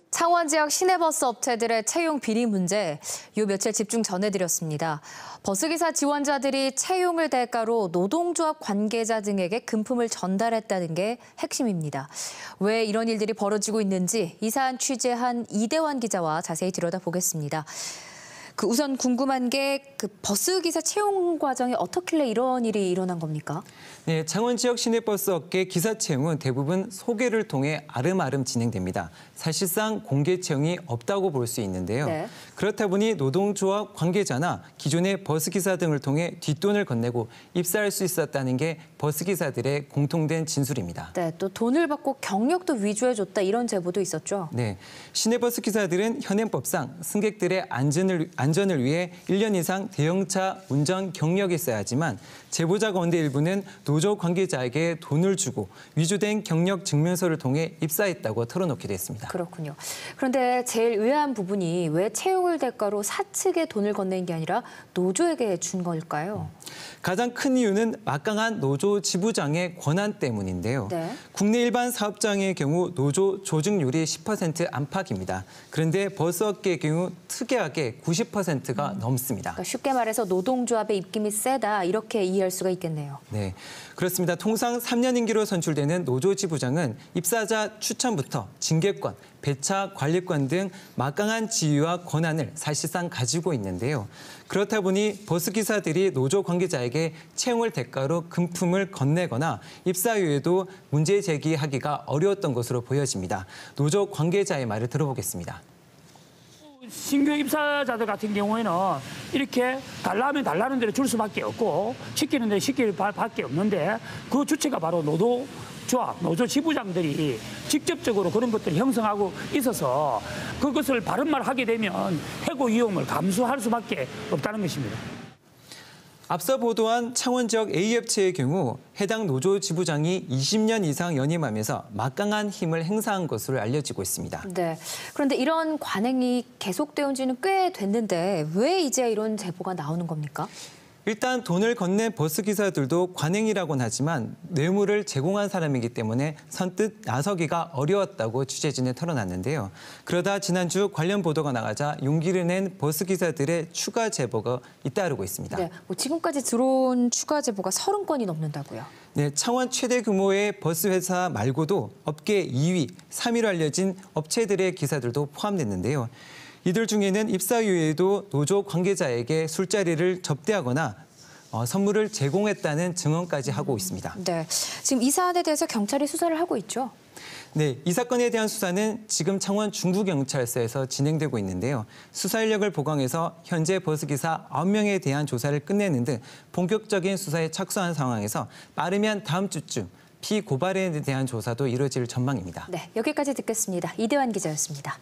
창원 지역 시내버스 업체들의 채용 비리 문제, 요 며칠 집중 전해드렸습니다. 버스기사 지원자들이 채용을 대가로 노동조합 관계자 등에게 금품을 전달했다는 게 핵심입니다. 왜 이런 일들이 벌어지고 있는지 이 사안 취재한 이대환 기자와 자세히 들여다보겠습니다. 우선 궁금한 게 버스기사 채용 과정에 어떻길래 이런 일이 일어난 겁니까? 네, 창원 지역 시내버스 업계 기사 채용은 대부분 소개를 통해 아름아름 진행됩니다. 사실상 공개 채용이 없다고 볼 수 있는데요. 네. 그렇다 보니 노동조합 관계자나 기존의 버스기사 등을 통해 뒷돈을 건네고 입사할 수 있었다는 게 버스기사들의 공통된 진술입니다. 네, 또 돈을 받고 경력도 위조해줬다 이런 제보도 있었죠? 네, 시내버스 기사들은 현행법상 승객들의 안전을 위해 1년 이상 대형차 운전 경력이 있어야 하지만 제보자 가운데 일부는 노조 관계자에게 돈을 주고 위조된 경력 증명서를 통해 입사했다고 털어놓기도 했습니다. 그렇군요. 그런데 제일 의아한 부분이 왜 채용을 대가로 사측에 돈을 건넨 게 아니라 노조에게 준 걸까요? 가장 큰 이유는 막강한 노조 지부장의 권한 때문인데요. 네. 국내 일반 사업장의 경우 노조 조직률이 10% 안팎입니다. 그런데 버스업계의 경우 특이하게 90%가 넘습니다. 그러니까 쉽게 말해서 노동조합의 입김이 세다 이렇게 이해할 수가 있겠네요. 네, 그렇습니다. 통상 3년 임기로 선출되는 노조 지부장은 입사자 추천부터 징계권, 배차 관리권 등 막강한 지위와 권한을 사실상 가지고 있는데요. 그렇다 보니 버스기사들이 노조 관계자에게 채용을 대가로 금품을 건네거나 입사 이후에도 문제 제기하기가 어려웠던 것으로 보여집니다. 노조 관계자의 말을 들어보겠습니다. 신규 입사자들 같은 경우에는 이렇게 달라면 달라는 대로 줄 수밖에 없고 시키는 대로 시킬 밖에 없는데 그 주체가 바로 노조조합, 노조 지부장들이 직접적으로 그런 것들을 형성하고 있어서 그것을 바른 말 하게 되면 해고 위험을 감수할 수밖에 없다는 것입니다. 앞서 보도한 창원 지역 A업체의 경우 해당 노조 지부장이 20년 이상 연임하면서 막강한 힘을 행사한 것으로 알려지고 있습니다. 네. 그런데 이런 관행이 계속되온 지는 꽤 됐는데 왜 이제 이런 제보가 나오는 겁니까? 일단 돈을 건넨 버스기사들도 관행이라고는 하지만 뇌물을 제공한 사람이기 때문에 선뜻 나서기가 어려웠다고 취재진에 털어놨는데요. 그러다 지난주 관련 보도가 나가자 용기를 낸 버스기사들의 추가 제보가 잇따르고 있습니다. 네, 지금까지 들어온 추가 제보가 30건이 넘는다고요. 네, 창원 최대 규모의 버스 회사 말고도 업계 2위, 3위로 알려진 업체들의 기사들도 포함됐는데요. 이들 중에는 입사 이후에도 노조 관계자에게 술자리를 접대하거나 선물을 제공했다는 증언까지 하고 있습니다. 네, 지금 이 사안에 대해서 경찰이 수사를 하고 있죠? 네, 이 사건에 대한 수사는 지금 창원 중구경찰서에서 진행되고 있는데요. 수사 인력을 보강해서 현재 버스기사 9명에 대한 조사를 끝내는 등 본격적인 수사에 착수한 상황에서 빠르면 다음 주쯤 피고발에 대한 조사도 이루어질 전망입니다. 네, 여기까지 듣겠습니다. 이대환 기자였습니다.